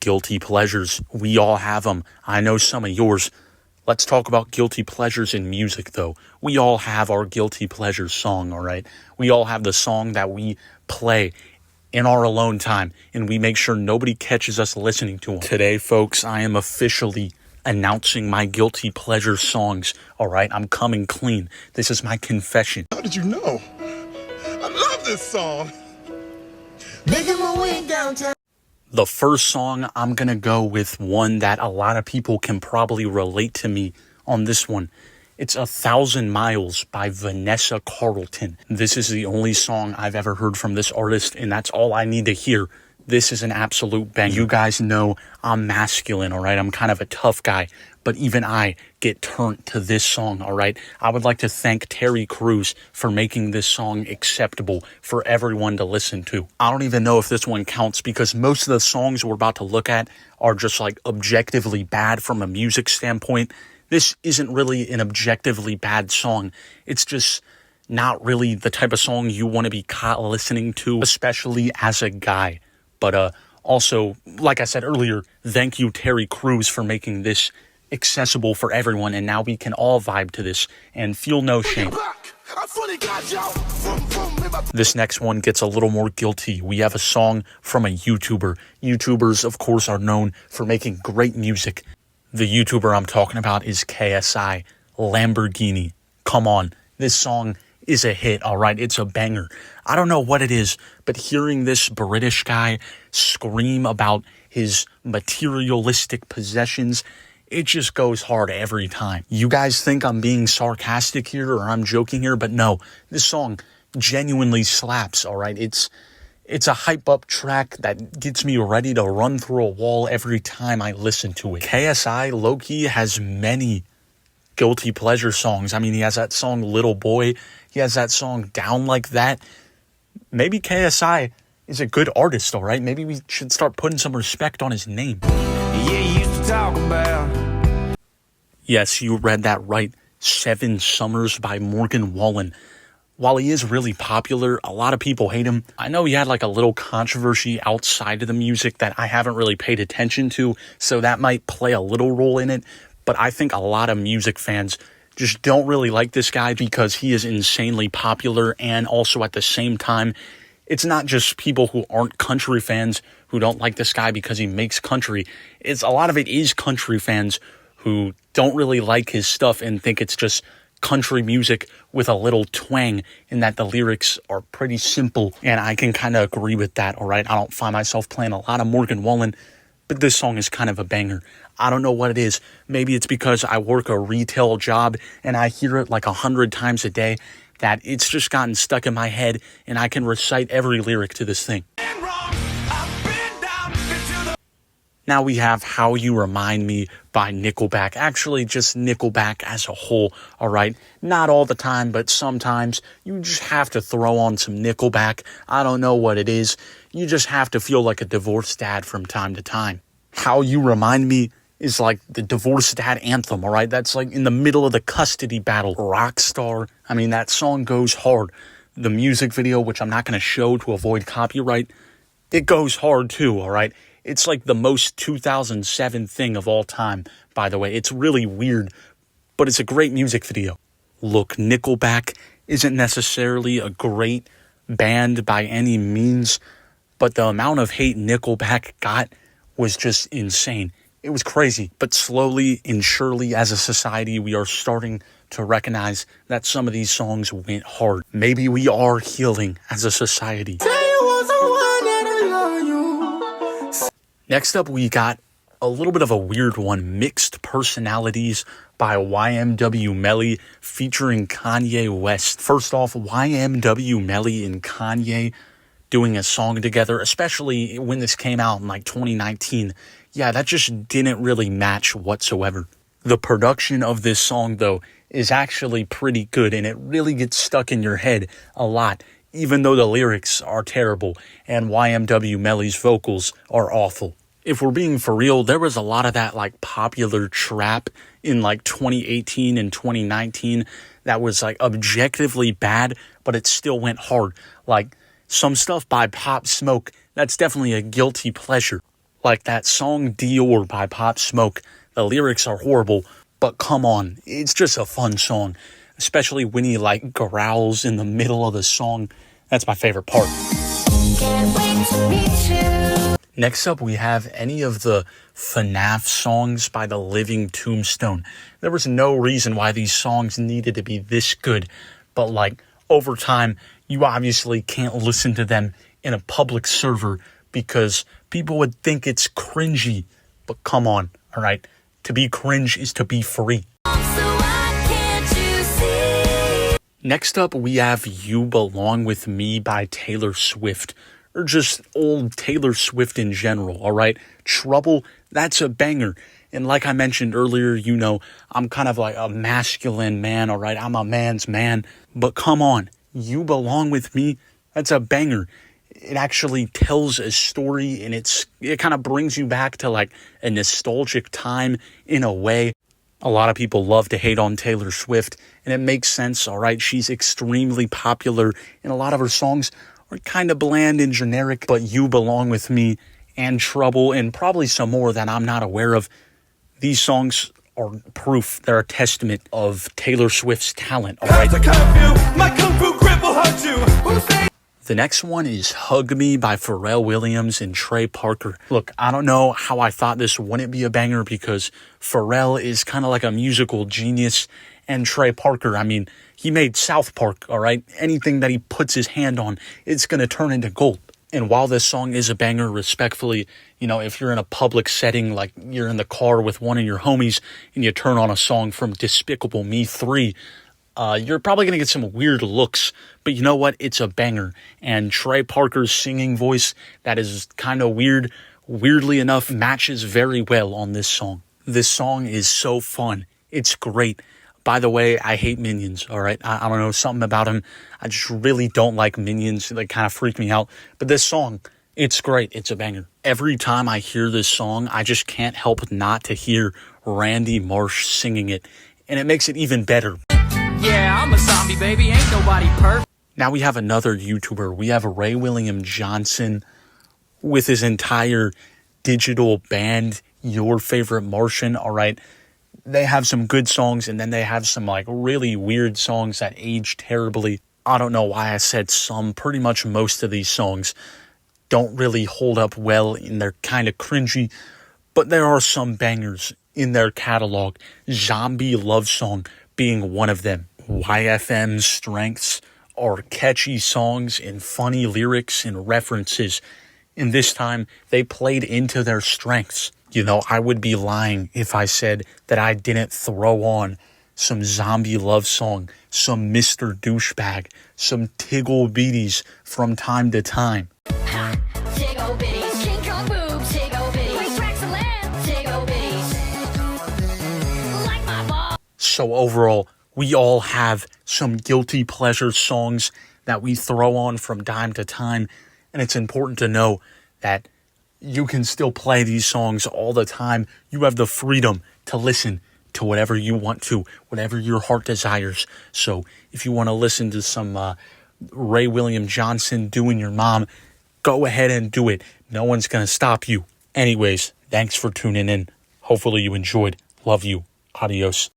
guilty pleasures. We all have them. I know some of yours. Let's talk about guilty pleasures in music, though. We all have our guilty pleasures song, all right? We all have the song that we play in our alone time, and we make sure nobody catches us listening to them. Today, folks, I am officially announcing my guilty pleasure songs, all right? I'm coming clean. This is my confession. How did you know? I love this song. Making my way downtown. The first song, I'm going to go with one that a lot of people can probably relate to me on this one. It's 1,000 Miles by Vanessa Carlton. This is the only song I've ever heard from this artist, and that's all I need to hear. This is an absolute bang. You guys know I'm masculine, all right? I'm kind of a tough guy, but even I get turned to this song, all right? I would like to thank Terry Crews for making this song acceptable for everyone to listen to. I don't even know if this one counts because most of the songs we're about to look at are just like objectively bad from a music standpoint. This isn't really an objectively bad song. It's just not really the type of song you want to be caught listening to, especially as a guy. But also, like I said earlier, thank you, Terry Crews, for making this accessible for everyone. And now we can all vibe to this and feel no shame. This next one gets a little more guilty. We have a song from a YouTuber. YouTubers, of course, are known for making great music. The YouTuber I'm talking about is KSI Lamborghini. Come on, this song is a hit, all right? It's a banger. I don't know what it is, but hearing this British guy scream about his materialistic possessions, it just goes hard every time. You guys think I'm being sarcastic here or I'm joking here, but no, this song genuinely slaps, all right? It's a hype-up track that gets me ready to run through a wall every time I listen to it. KSI, low-key, has many guilty pleasure songs. I mean, he has that song Little Boy. He has that song Down Like That. Maybe KSI is a good artist, all right? Maybe we should start putting some respect on his name. Yeah, you used to talk about. Yes, you read that right. 7 Summers by Morgan Wallen. While he is really popular, a lot of people hate him. I know he had like a little controversy outside of the music that I haven't really paid attention to, so that might play a little role in it. But I think a lot of music fans just don't really like this guy because he is insanely popular, and also at the same time, it's not just people who aren't country fans who don't like this guy because he makes country. It's a lot of it is country fans who don't really like his stuff and think it's just country music with a little twang in that the lyrics are pretty simple, and I can kind of agree with that, all right? I don't find myself playing a lot of Morgan Wallen, but this song is kind of a banger. I don't know what it is. Maybe it's because I work a retail job and I hear it like 100 times a day that it's just gotten stuck in my head and I can recite every lyric to this thing. Now we have How You Remind Me by Nickelback. Actually, just Nickelback as a whole, all right? Not all the time, but sometimes you just have to throw on some Nickelback. I don't know what it is. You just have to feel like a divorced dad from time to time. How You Remind Me is like the divorced dad anthem, all right? That's like in the middle of the custody battle. Rockstar. I mean, that song goes hard. The music video, which I'm not going to show to avoid copyright, it goes hard too, all right? It's like the most 2007 thing of all time, by the way. It's really weird, but it's a great music video. Look, Nickelback isn't necessarily a great band by any means, but the amount of hate Nickelback got was just insane. It was crazy. But slowly and surely, as a society, we are starting to recognize that some of these songs went hard. Maybe we are healing as a society. Next up, we got a little bit of a weird one, Mixed Personalities by YMW Melly featuring Kanye West. First off, YMW Melly and Kanye doing a song together, especially when this came out in like 2019. Yeah, that just didn't really match whatsoever. The production of this song, though, is actually pretty good, and it really gets stuck in your head a lot, even though the lyrics are terrible and YMW Melly's vocals are awful. If we're being for real, there was a lot of that like popular trap in like 2018 and 2019 that was like objectively bad, but it still went hard. Like some stuff by Pop Smoke, that's definitely a guilty pleasure. Like that song Dior by Pop Smoke. The lyrics are horrible, but come on, it's just a fun song. Especially when he like growls in the middle of the song. That's my favorite part. Can't wait to meet you. Next up, we have any of the FNAF songs by the Living Tombstone. There was no reason why these songs needed to be this good, but like over time, you obviously can't listen to them in a public server because people would think it's cringy. But come on, all right? To be cringe is to be free. So why can't you see? Next up, we have You Belong With Me by Taylor Swift. Or just old Taylor Swift in general, all right? Trouble, that's a banger. And like I mentioned earlier, you know, I'm kind of like a masculine man, all right? I'm a man's man. But come on, You Belong With Me, that's a banger. It actually tells a story, and it kind of brings you back to like a nostalgic time in a way. A lot of people love to hate on Taylor Swift, and it makes sense, all right? She's extremely popular, and a lot of her songs are kind of bland and generic, but You Belong With Me and Trouble, and probably some more that I'm not aware of. These songs are proof. They're a testament of Taylor Swift's talent, all right? The next one is Hug Me by Pharrell Williams and Trey Parker. Look, I don't know how I thought this wouldn't be a banger because Pharrell is kind of like a musical genius, and Trey Parker, I mean, he made South Park, all right? Anything that he puts his hand on, it's going to turn into gold. And while this song is a banger, respectfully, you know, if you're in a public setting, like you're in the car with one of your homies and you turn on a song from Despicable Me 3, you're probably going to get some weird looks, but you know what? It's a banger. And Trey Parker's singing voice, that is kind of weird, weirdly enough, matches very well on this song. This song is so fun. It's great. By the way, I hate Minions, all right? I don't know, something about them. I just really don't like Minions. They kind of freak me out. But this song, it's great. It's a banger. Every time I hear this song, I just can't help not to hear Randy Marsh singing it. And it makes it even better. Yeah, I'm a zombie, baby. Ain't nobody perfect. Now we have another YouTuber. We have Ray William Johnson with his entire digital band, Your Favorite Martian, all right? They have some good songs, and then they have some like really weird songs that age terribly. I don't know why I said some. Pretty much most of these songs don't really hold up well, and they're kind of cringy, but there are some bangers in their catalog. Zombie Love Song being one of them. YFM's strengths are catchy songs and funny lyrics and references, and this time they played into their strengths. You know, I would be lying if I said that I didn't throw on some Zombie Love Song, some Mr. Douchebag, some Tiggle Beaties from time to time. Tiggle bitties, King Kong boobs, tiggle bitties. Quick tracks of land, tiggle bitties. Like my ball. So overall, we all have some guilty pleasure songs that we throw on from time to time, and it's important to know that you can still play these songs all the time. You have the freedom to listen to whatever you want to, whatever your heart desires. So if you want to listen to some Ray William Johnson doing your mom, go ahead and do it. No one's going to stop you. Anyways, thanks for tuning in. Hopefully you enjoyed. Love you. Adios.